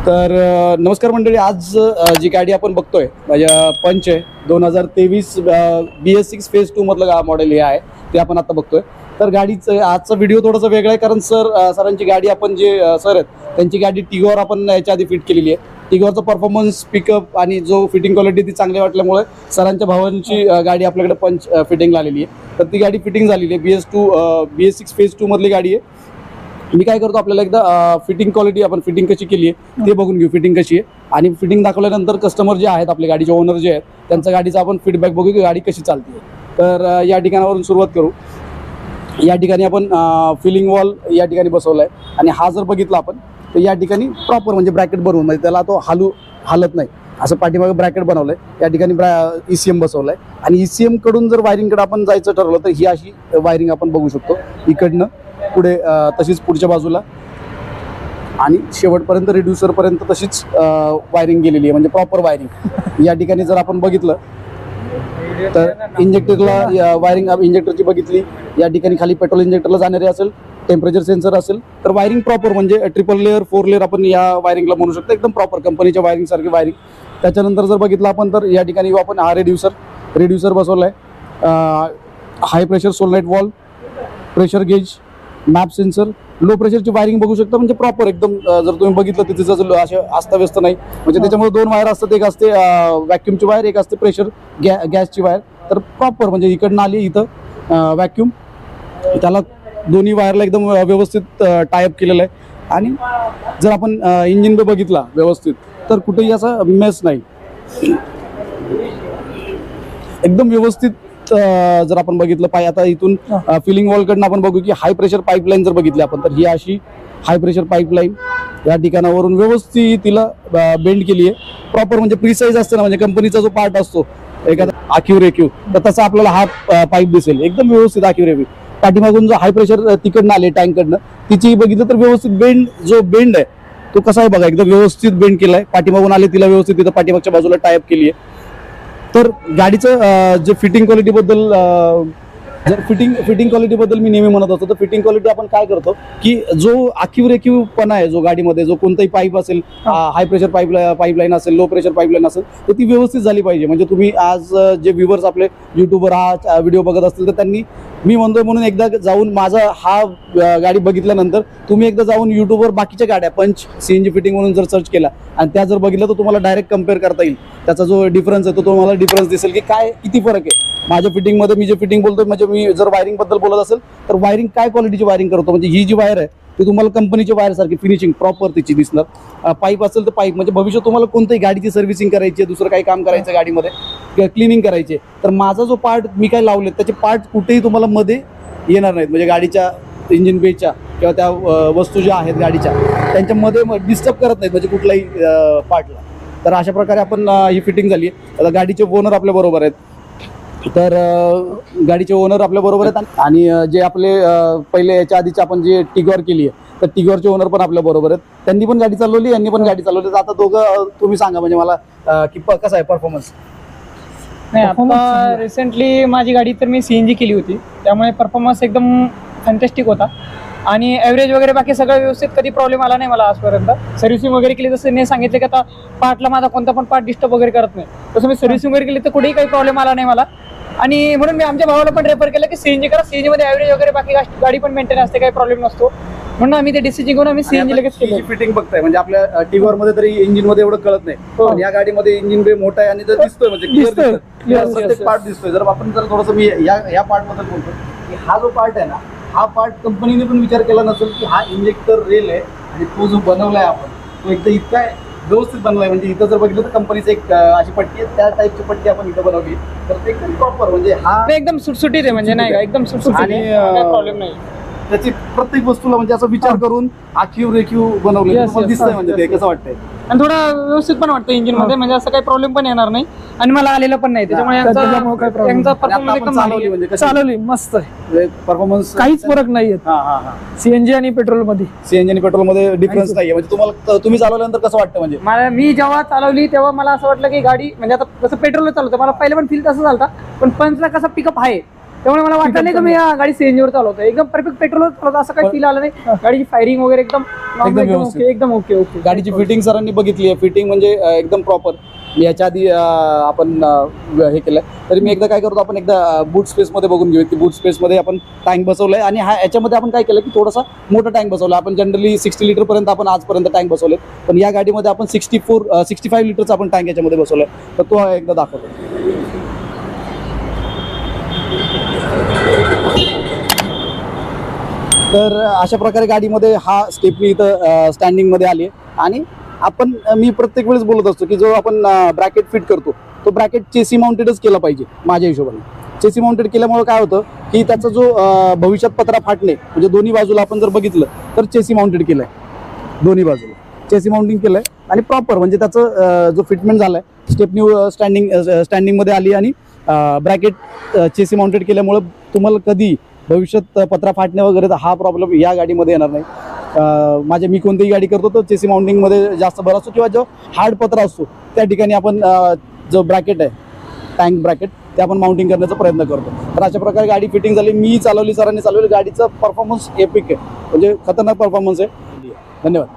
तर नमस्कार मंडळी, आज जी गाडी आपण बघतोय पंच आहे 2023 BS6 फेज 2 मधलं मॉडेल हे आहे ते आपण आता बघतोय। तर गाडीचं आजचा व्हिडिओ थोडासा वेगळा आहे कारण सरांची गाडी आपण जे सर आहेत त्यांची गाडी टिगॉर आपण याच्या आधी फिट केलेली आहे। टिगॉरचा परफॉर्मन्स पिकअप आणि जो फिटिंग क्वालिटी ती चांगली वाटल्यामुळे सरांच्या भावांची गाडी आपल्याकडे पंच फिटिंगला आलेली आहे। तर ती गाडी फिटिंग झालेली आहे, BS6 फेज 2 मधली गाडी आहे। मी काय करतो, आपल्याला एकदा फिटिंग क्वालिटी आपण फिटिंग कशी केली आहे ते बघून घेऊ, फिटिंग कशी आहे। आणि फिटिंग दाखवल्यानंतर कस्टमर जे आहेत आपल्या गाडीचे ओनर जे आहेत त्यांच्या गाडीचा आपण फीडबॅक बघू की गाडी कशी चालते। तर या ठिकाणावरून सुरुवात करू। या ठिकाणी आपण फिलिंग वॉल या ठिकाणी बसवला आहे आणि हा जर बघितला आपण तर या ठिकाणी प्रॉपर म्हणजे ब्रॅकेट बनवून म्हणजे त्याला तो हालत नाही असं पाठीमागे ब्रॅकेट बनवलं आहे। या ठिकाणी ECM बसवलं आहे आणि ECM कडून जर वायरिंगकडे आपण जायचं ठरवलं तर ही अशी वायरिंग आपण बघू शकतो, इकडनं पुढे तशीच पुढच्या बाजूला आणि शेवटपर्यंत रिड्युसरपर्यंत तशीच वायरिंग गेलेली आहे म्हणजे प्रॉपर वायरिंग। या ठिकाणी जर आपण बघितलं तर इंजेक्टरला वायरिंग इंजेक्टरची बघितली, या ठिकाणी खाली पेट्रोल इंजेक्टरला जाणारे असेल, टेम्परेचर सेन्सर असेल, तर वायरिंग प्रॉपर म्हणजे 3 लेअर 4 लेअर आपण या वायरिंगला म्हणू शकतो, एकदम प्रॉपर कंपनीच्या वायरिंग सारखी वायरिंग। त्याच्यानंतर जर बघितलं आपण तर या ठिकाणी आपण हा रेड्युसर बसवला आहे, high pressure solenoid valve, pressure gauge, MAP sensor, low प्रेशरची वायरिंग बघू शकता म्हणजे प्रॉपर एकदम जर तुम्ही बघितलं तर तिचं असे अस्ताव्यस्त नाही म्हणजे त्याच्यामध्ये 2 वायर असतात, एक असते व्हॅक्यूमची वायर, एक असते प्रेशर गॅसची वायर। तर प्रॉपर म्हणजे इकडनं आली इथं व्हॅक्यूम, त्याला दोन्ही वायरला एकदम व्यवस्थित टायअप केलेलं आहे। आणि जर आपण इंजिन बघितला व्यवस्थित तर कुठेही असा मेस नाही, एकदम व्यवस्थित। जर आपण बघितलं आता इथून फिलिंग वॉलकडनं आपण बघू की हाय प्रेशर पाईपलाईन जर बघितली आपण तर ही अशी हाय प्रेशर पाईपलाईन या ठिकाणावरून व्यवस्थित तिला बेंड केली आहे प्रॉपर म्हणजे प्रिसाइज असते ना, म्हणजे कंपनीचा जो पार्ट असतो एखादा आखीव रेखीव तर तसा आपल्याला हा पाईप दिसेल एकदम व्यवस्थित आखीव रेखीव। पाठीमागून जो हाय प्रेशर तिकडनं आले टँककडनं तिची बघितलं तर व्यवस्थित बेंड आहे तो कसा आहे बघा, एकदम व्यवस्थित बेंड केलाय। पाठीमागून आले तिला व्यवस्थित तिथं पाठीमागच्या बाजूला टायअप केली आहे। तर गाडीचं जे फिटिंग क्वालिटीबद्दल जर फिटिंग क्वालिटीबद्दल मी नेहमी म्हणत असतो तर फिटिंग क्वालिटी आपण काय करतो की जो आखीव रेखीवपणा आहे जो गाडीमध्ये जो कोणताही पाईप असेल, हाय प्रेशर पाईपलाईन असेल, लो प्रेशर पाईपलाईन असेल तर ती व्यवस्थित झाली पाहिजे। म्हणजे तुम्ही आज जे व्ह्यूवर्स आपले युट्यूबवर हा व्हिडिओ बघत असतील तर त्यांनी मी म्हणतोय म्हणून एकदा जाऊन माझा हा गाडी बघितल्यानंतर तुम्ही एकदा जाऊन युट्यूबवर बाकीच्या गाड्या पंच CNG फिटिंग म्हणून जर सर्च केला आणि त्या जर बघितलं तर तुम्हाला डायरेक्ट कम्पेअर करता येईल, त्याचा जो डिफरन्स आहे तो तुम्हाला डिफरन्स दिसेल की काय किती फरक आहे। माझ्या फिटिंगमध्ये मी जे फिटिंग बोलतोय म्हणजे मी जर वायरिंग बद्दल बोलत असेल तर वायरिंग काय क्वालिटीची वायरिंग करतो म्हणजे ही जी वायर आहे ती तुम्हाला कंपनीची वायर सारखी फिनिशिंग प्रॉपर तिची दिसणार। पाईप असेल तर पाईप म्हणजे भविष्यात तुम्हाला कोणत्याही गाडीची सर्व्हिसिंग करायची आहे, दुसरं काही काम करायचं गाडीमध्ये क्लिनिंग करायची तर माझा जो पार्ट मी काय लावले त्याचे पार्ट कुठेही तुम्हाला मध्ये येणार नाहीत म्हणजे गाडीच्या इंजिन बेच्या किंवा त्या वस्तू ज्या आहेत गाडीच्या त्यांच्यामध्ये डिस्टर्ब करत नाहीत म्हणजे कुठल्याही पार्टला। तर अशा प्रकारे आपण ही फिटिंग झाली आहे। आता गाडीचे ओनर आपल्या बरोबर आहेत, तर गाडीचे ओनर आपल्या बरोबर आहेत आणि जे आपले पहिले याच्या आधीचे आपण जे टिगॉर केली आहे तर टिगॉरचे ओनर पण आपल्या बरोबर आहेत, त्यांनी पण गाडी चालवली, यांनी पण गाडी चालवली। तर आता दोघं तुम्ही सांगा म्हणजे मला की कसा आहे परफॉर्मन्स? नाही, आता रिसेंटली माझी गाडी तर मी CNG केली होती त्यामुळे परफॉर्मन्स एकदम फॅन्टॅस्टिक होता आणि ॲव्हरेज वगैरे बाकी सगळं व्यवस्थित, कधी प्रॉब्लेम आला नाही मला आजपर्यंत। सर्व्हिसिंग वगैरे केली जसं मी सांगितलं की आता पार्टला माझा कोणता पण पार्ट डिस्टर्ब वगैरे करत नाही, तसं मी सर्व्हिसिंग वगैरे केली तर कुठेही काही प्रॉब्लेम आला नाही मला। आणि म्हणून मी आमच्या भावाला पण रेफर केलं की CNG करा, CNG मध्ये ॲव्हरेज वगैरे बाकी गाडी पण मेंटेन असते, काही प्रॉब्लेम नसतो म्हणून आम्ही ते डिसिजन घेऊन आम्ही CNG लगेच केली। फिटिंग बघताय म्हणजे आपल्या टिगॉर मध्ये तरी इंजिन मध्ये एवढं कळत नाही पण या गाडीमध्ये इंजिन बे मोठा आहे आणि जर दिसतोय म्हणजे क्लिअर प्रत्येक पार्ट दिसतोय। जर आपण जर थोडंसं मी या पार्ट बद्दल बोलतो की हा जो पार्ट आहे ना हा पार्ट कंपनीने पण विचार केला नसेल की हा इंजेक्टर रेल आहे आणि तो जो बनवलाय आपण तो एकदा इतका व्यवस्थित बनवलाय म्हणजे इथं जर बघितलं तर कंपनीचं एक अशी पट्टी आहे त्या टाईपची पट्टी आपण इथं बनवली तर ते एकदम प्रॉपर म्हणजे हा एकदम सुटसुटीत आहे म्हणजे नाही का, एकदम सुटसुटीत आणि प्रॉब्लेम नाही। त्याची प्रत्येक वस्तूला म्हणजे असा विचार करून आखीव रेखीव बनवले दिसतंय म्हणजे ते कसं वाटतंय आणि थोडं व्यवस्थित पण वाटतं इंजिन मध्ये म्हणजे असं काही प्रॉब्लेम पण येणार नाही आणि मला आलेलं पण नाही त्याच्यामुळे यांचा परफॉर्मन्स एकदम चालवली मस्त आहे, परफॉर्मन्स काहीच फरक नाहीये CNG आणि पेट्रोल मध्ये। CNG आणि पेट्रोल मध्ये डिफरन्स नाहीये म्हणजे तुम्हाला तुम्ही चालवल्यानंतर कसं वाटतं म्हणजे मी जेव्हा चालवली तेव्हा मला असं वाटलं की गाडी म्हणजे आता जसं पेट्रोलला चालवतं मला पहिलं पण फील तसं झालं पण पंचला कसा पिकअप आहे त्यामुळे मला वाटलं नाही की मी या गाडी सीएनजी वर चालवतो. एकदम परफेक्ट पेट्रोलवर चालवतो, असं काही फील आलं नाही. गाडीची फायरिंग वगैरे एकदम व्यवस्थित. ओके, एकदम ओके ओके. गाडीची फिटिंग सरांनी बघितली आहे, फिटिंग म्हणजे एकदम प्रॉपर. याच्या आधी आपण हे केलंय, तरी मी एकदा काय करतो, आपण एकदा बूट स्पेसमध्ये बघून घेऊ की बूट स्पेसमध्ये आपण टँक बसवलंय. आणि याच्यामध्ये आपण काय केलं की थोडासा मोठा टँक बसवला. आपण जनरली 60 लिटरपर्यंत आपण आजपर्यंत टँक बसवले, पण या गाडीमध्ये आपण 65 लिटरचा आपण टँक याच्यामध्ये बसवलाय. तर तो एकदा दाखवतो. तर अशा प्रकारे गाडीमध्ये हा स्टेपनी इथं स्टँडिंगमध्ये आली आहे. आणि मी प्रत्येक वेळेस बोलत असतो की जो आपण ब्रॅकेट फिट करतो तो ब्रॅकेट चेसी माउंटेडच केला पाहिजे. माझ्या हिशोबाने चेसी माउंटेड केल्यामुळे काय होतं की त्याचा जो भविष्यात पत्रा फाटणे, म्हणजे दोन्ही बाजूला आपण जर बघितलं तर चेसी माउंटेड केलं आहे, दोन्ही बाजूला चेसी माउंटिंग केलं आहे. आणि प्रॉपर म्हणजे त्याचं जो फिटमेंट झाला आहे, स्टेपनी स्टँडिंगमध्ये आली आणि ब्रॅकेट चेसी माउंटेड केल्यामुळं तुम्हाला कधी भविष्यात पत्रा फाटणे वगैरे हा प्रॉब्लेम या गाडीमध्ये येणार नाही. मी कोणतीही गाडी करतो तर चेसी माउंटिंगमध्ये जास्त भर असतो, किंवा जो हार्ड पत्रा असतो त्या ठिकाणी आपण जो ब्रॅकेट आहे टँक ब्रॅकेट ते आपण माउंटिंग करण्याचा प्रयत्न करतो. तर अशा प्रकारे गाडी फिटिंग झाली, मी चालवली, सरांनी चालवली. गाडीचा परफॉर्मन्स एपिक आहे, म्हणजे खतरनाक परफॉर्मन्स आहे. धन्यवाद.